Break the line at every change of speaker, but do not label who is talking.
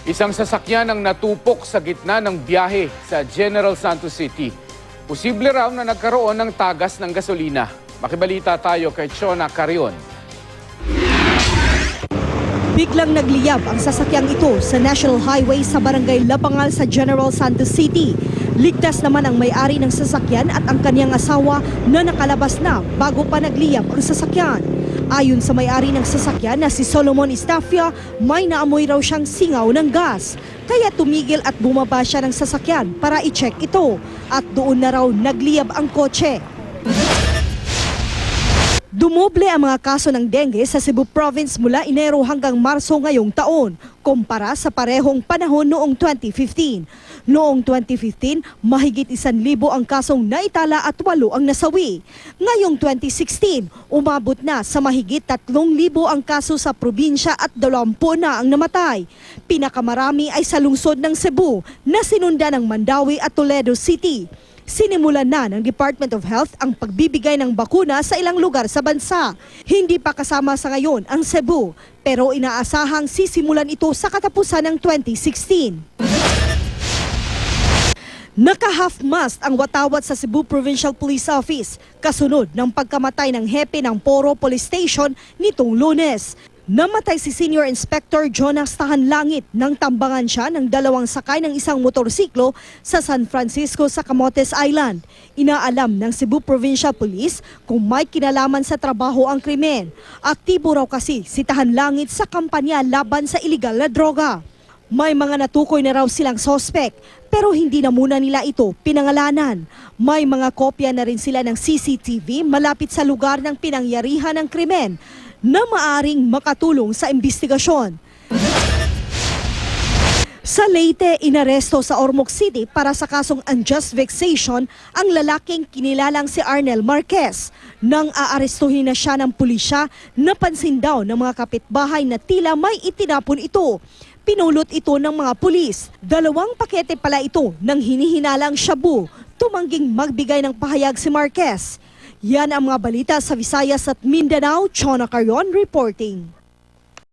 Isang sasakyan ang natupok sa gitna ng biyahe sa General Santos City. Posible raw na nagkaroon ng tagas ng gasolina. Makibalita tayo kay Chona Carion.
Biglang nagliyab ang sasakyang ito sa National Highway sa Barangay Lapangal sa General Santos City. Ligtas naman ang may-ari ng sasakyan at ang kanyang asawa na nakalabas na bago pa nagliyab ang sasakyan. Ayon sa may-ari ng sasakyan na si Solomon Estafia, may naamoy raw siyang singaw ng gas. Kaya tumigil at bumaba siya ng sasakyan para i-check ito. At doon na raw nagliyab ang kotse. Dumoble ang mga kaso ng dengue sa Cebu Province mula Enero hanggang Marso ngayong taon, kumpara sa parehong panahon noong 2015. Noong 2015, mahigit 1,000 ang kasong naitala at 8 ang nasawi. Ngayong 2016, umabot na sa mahigit 3,000 ang kaso sa probinsya at 20 na ang namatay. Pinakamarami ay sa lungsod ng Cebu na sinundan ng Mandawi at Toledo City. Sinimulan na ng Department of Health ang pagbibigay ng bakuna sa ilang lugar sa bansa. Hindi pa kasama sa ngayon ang Cebu, pero inaasahang sisimulan ito sa katapusan ng 2016. Naka-half-mast ang watawat sa Cebu Provincial Police Office kasunod ng pagkamatay ng hepe ng Poro Police Station nitong Lunes. Namatay si Senior Inspector Jonas Tahanlangit nang tambangan siya ng 2 sakay ng isang motorsiklo sa San Francisco sa Camotes Island. Inaalam ng Cebu Provincial Police kung may kinalaman sa trabaho ang krimen. Aktibo raw kasi si Tahanlangit sa kampanya laban sa iligal na droga. May mga natukoy na raw silang sospek pero hindi na muna nila ito pinangalanan. May mga kopya na rin sila ng CCTV malapit sa lugar ng pinangyarihan ng krimen na maaring makatulong sa investigasyon. Sa Leyte, inaresto sa Ormoc City para sa kasong unjust vexation ang lalaking kinilalang si Arnel Marquez. Nang aarestuhin na siya ng pulisya, napansin daw ng mga kapitbahay na tila may itinapon ito. Pinulot ito ng mga pulis. 2 pakete pala ito ng hinihinalang shabu. Tumangging magbigay ng pahayag si Marquez. Yan ang mga balita sa Visayas at Mindanao. Chona Carion reporting.